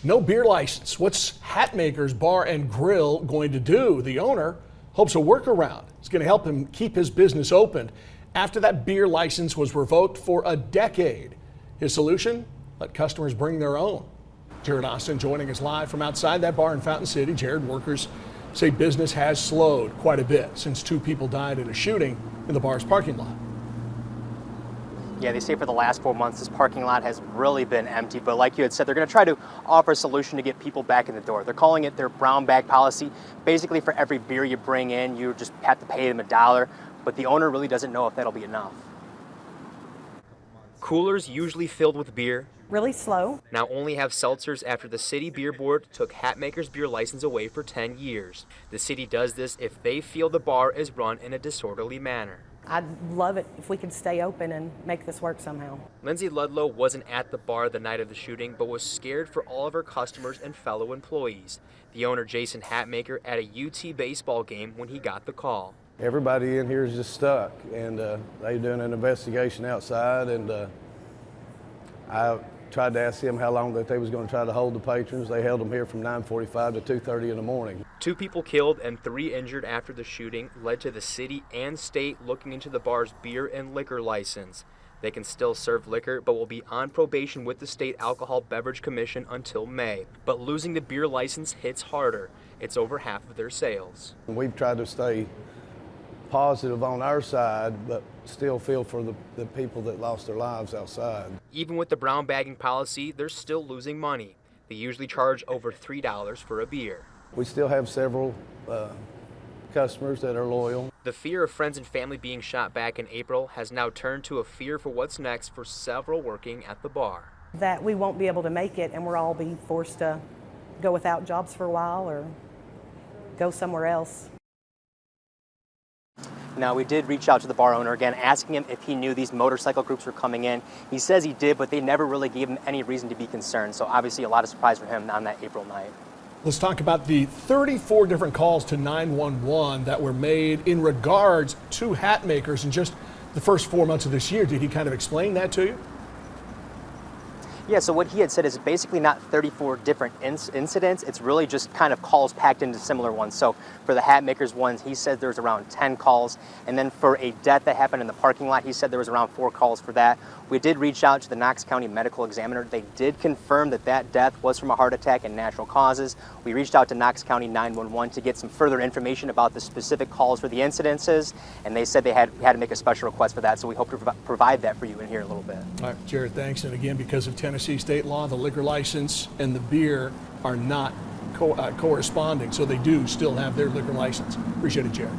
No beer license. What's Hatmakers Bar and Grill going to do? The owner hopes a workaround is going to help him keep his business open after that beer license was revoked for a decade. His solution? Let customers bring their own. Jared Austin joining us live from outside that bar in Fountain City. Jared, workers say business has slowed quite a bit since 2 people died in a shooting in the bar's parking lot. Yeah, they say for the last 4 months, this parking lot has really been empty. But like you had said, they're going to try to offer a solution to get people back in the door. They're calling it their brown bag policy. Basically, for every beer you bring in, you just have to pay them $1. But the owner really doesn't know if that'll be enough. Coolers usually filled with beer. Really slow. Now only have seltzers after the city beer board took Hatmakers' beer license away for 10 years. The city does this if they feel the bar is run in a disorderly manner. I'd love it if we could stay open and make this work somehow. Lindsay Ludlow wasn't at the bar the night of the shooting, but was scared for all of her customers and fellow employees. The owner, Jason Hatmaker, at a UT baseball game when he got the call. Everybody in here is just stuck, and they're doing an investigation outside, and I tried to ask them how long that they was going to try to hold the patrons. They held them here from 9:45 to 2:30 in the morning. 2 people killed and 3 injured after the shooting led to the city and state looking into the bar's beer and liquor license. They can still serve liquor, but will be on probation with the State Alcohol Beverage Commission until May. But losing the beer license hits harder. It's over half of their sales. We've tried to stay positive on our side, but still feel for the people that lost their lives outside. Even with the brown bagging policy, they're still losing money. They usually charge over $3 for a beer. We still have several customers that are loyal. The fear of friends and family being shot back in April has now turned to a fear for what's next for several working at the bar. That we won't be able to make it and we'll all be forced to go without jobs for a while or go somewhere else. Now, we did reach out to the bar owner again, asking him if he knew these motorcycle groups were coming in. He says he did, but they never really gave him any reason to be concerned. So obviously a lot of surprise for him on that April night. Let's talk about the 34 different calls to 911 that were made in regards to Hatmakers in just the first 4 months of this year. Did he kind of explain that to you? Yeah, so what he had said is basically not 34 different incidents. It's really just kind of calls packed into similar ones. So for the Hatmakers ones, he said there's around 10 calls. And then for a death that happened in the parking lot, he said there was around 4 calls for that. We did reach out to the Knox County Medical Examiner. They did confirm that that death was from a heart attack and natural causes. We reached out to Knox County 911 to get some further information about the specific calls for the incidences. And they said they had to make a special request for that. So we hope to provide that for you in here in a little bit. All right, Jared, thanks. And again, because of Tennessee state law, the liquor license and the beer are not corresponding, so they do still have their liquor license. Appreciate it, Jared.